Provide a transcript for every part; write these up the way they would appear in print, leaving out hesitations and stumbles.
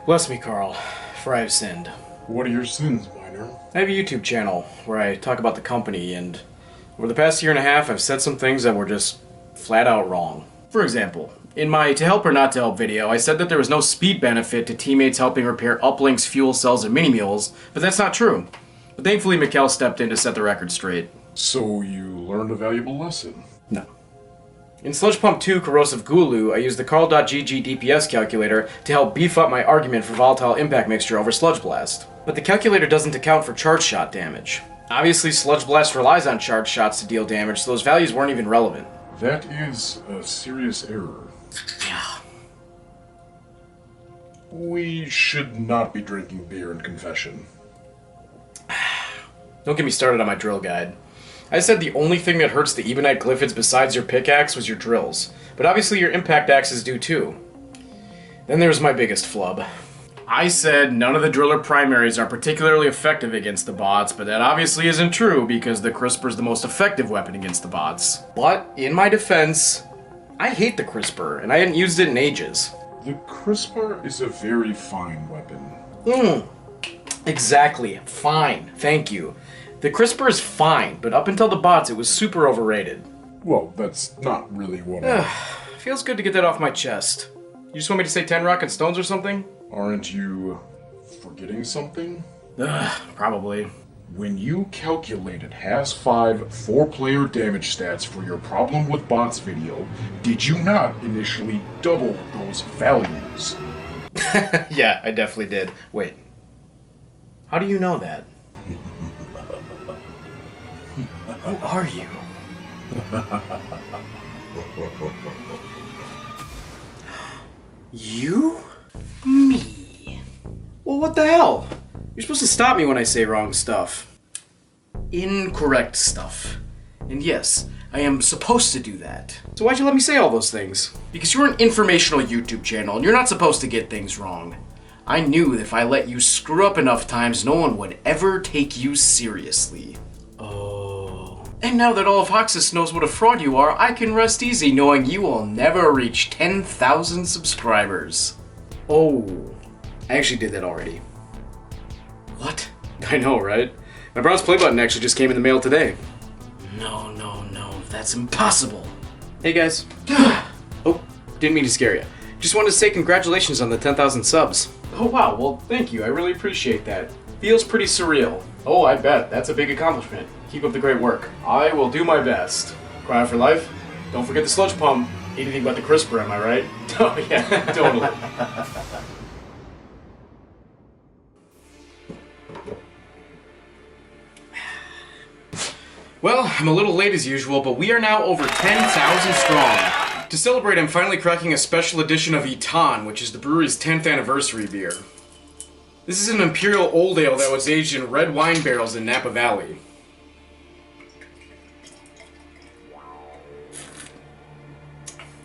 Bless me, Carl, for I have sinned. What are your sins, Minor? I have a YouTube channel where I talk about the company, and over the past year and a half, I've said some things that were just flat out wrong. For example, in my To Help or Not to Help video, I said that there was no speed benefit to teammates helping repair uplinks, fuel cells, and mini-mules, but that's not true. But thankfully, Mikkel stepped in to set the record straight. So you learned a valuable lesson? No. In Sludge Pump 2 Corrosive Gulu, I used the Carl.gg DPS calculator to help beef up my argument for volatile impact mixture over Sludge Blast. But the calculator doesn't account for charge shot damage. Obviously, Sludge Blast relies on charge shots to deal damage, so those values weren't even relevant. That is a serious error. Yeah. We should not be drinking beer in confession. Don't get me started on my drill guide. I said the only thing that hurts the Ebonite Glyphids besides your pickaxe was your drills, but obviously your impact axes do too. Then there's my biggest flub. I said none of the driller primaries are particularly effective against the bots, but that obviously isn't true because the crisper is the most effective weapon against the bots. But, in my defense, I hate the crisper, and I hadn't used it in ages. The crisper is a very fine weapon. Exactly. Fine. Thank you. The crisper is fine, but up until the bots, it was super overrated. Well, that's not really what Feels good to get that off my chest. You just want me to say 10 rock and stones or something? Aren't you forgetting something? Probably. When you calculated HAS 5 4-player damage stats for your Problem with Bots video, did you not initially double those values? Yeah, I definitely did. Wait. How do you know that? Who are you? You? Me? Well, what the hell? You're supposed to stop me when I say wrong stuff. Incorrect stuff. And yes, I am supposed to do that. So why'd you let me say all those things? Because you're an informational YouTube channel, and you're not supposed to get things wrong. I knew that if I let you screw up enough times, no one would ever take you seriously. Oh. And now that all of Hoxus knows what a fraud you are, I can rest easy knowing you will never reach 10,000 subscribers. Oh. I actually did that already. What? I know, right? My bronze play button actually just came in the mail today. No, that's impossible. Hey guys. Oh, didn't mean to scare you. Just wanted to say congratulations on the 10,000 subs. Oh wow, well thank you, I really appreciate that. Feels pretty surreal. Oh, I bet, that's a big accomplishment. Keep up the great work. I will do my best. Cry for life? Don't forget the sludge pump. Anything but the crisper, am I right? Oh yeah, totally. Well, I'm a little late as usual, but we are now over 10,000 strong. To celebrate, I'm finally cracking a special edition of Eton, which is the brewery's 10th anniversary beer. This is an imperial old ale that was aged in red wine barrels in Napa Valley.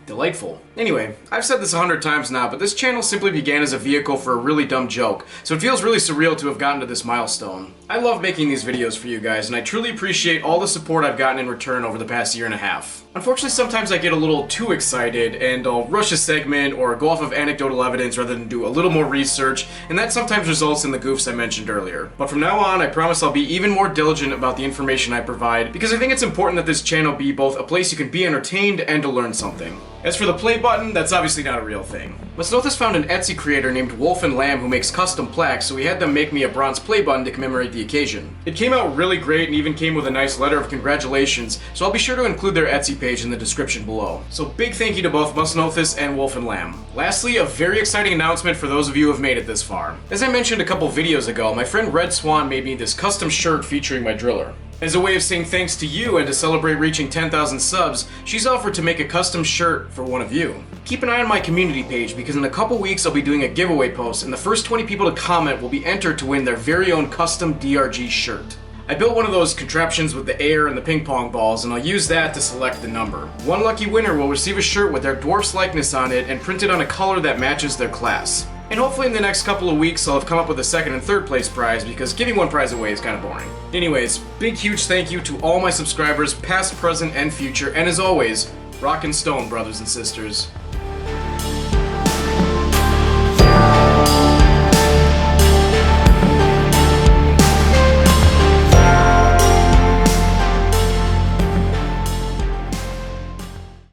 Delightful. Anyway, I've said this 100 times now, but this channel simply began as a vehicle for a really dumb joke, so it feels really surreal to have gotten to this milestone. I love making these videos for you guys, and I truly appreciate all the support I've gotten in return over the past year and a half. Unfortunately, sometimes I get a little too excited, and I'll rush a segment or go off of anecdotal evidence rather than do a little more research, and that sometimes results in the goofs I mentioned earlier. But from now on, I promise I'll be even more diligent about the information I provide, because I think it's important that this channel be both a place you can be entertained and to learn something. As for the play button, that's obviously not a real thing. Masnothis found an Etsy creator named WolfeandLamb who makes custom plaques, so he had them make me a bronze play button to commemorate the occasion. It came out really great and even came with a nice letter of congratulations, so I'll be sure to include their Etsy page in the description below. So big thank you to both Masnothis and WolfeandLamb. Lastly, a very exciting announcement for those of you who have made it this far. As I mentioned a couple videos ago, my friend Red Swan made me this custom shirt featuring my driller. As a way of saying thanks to you and to celebrate reaching 10,000 subs, she's offered to make a custom shirt for one of you. Keep an eye on my community page because in a couple weeks I'll be doing a giveaway post and the first 20 people to comment will be entered to win their very own custom DRG shirt. I built one of those contraptions with the air and the ping pong balls and I'll use that to select the number. One lucky winner will receive a shirt with their dwarf's likeness on it and printed on a color that matches their class. And hopefully in the next couple of weeks I'll have come up with a second and third place prize because giving one prize away is kind of boring. Anyways, big huge thank you to all my subscribers, past, present, and future, and as always, rock and stone, brothers and sisters.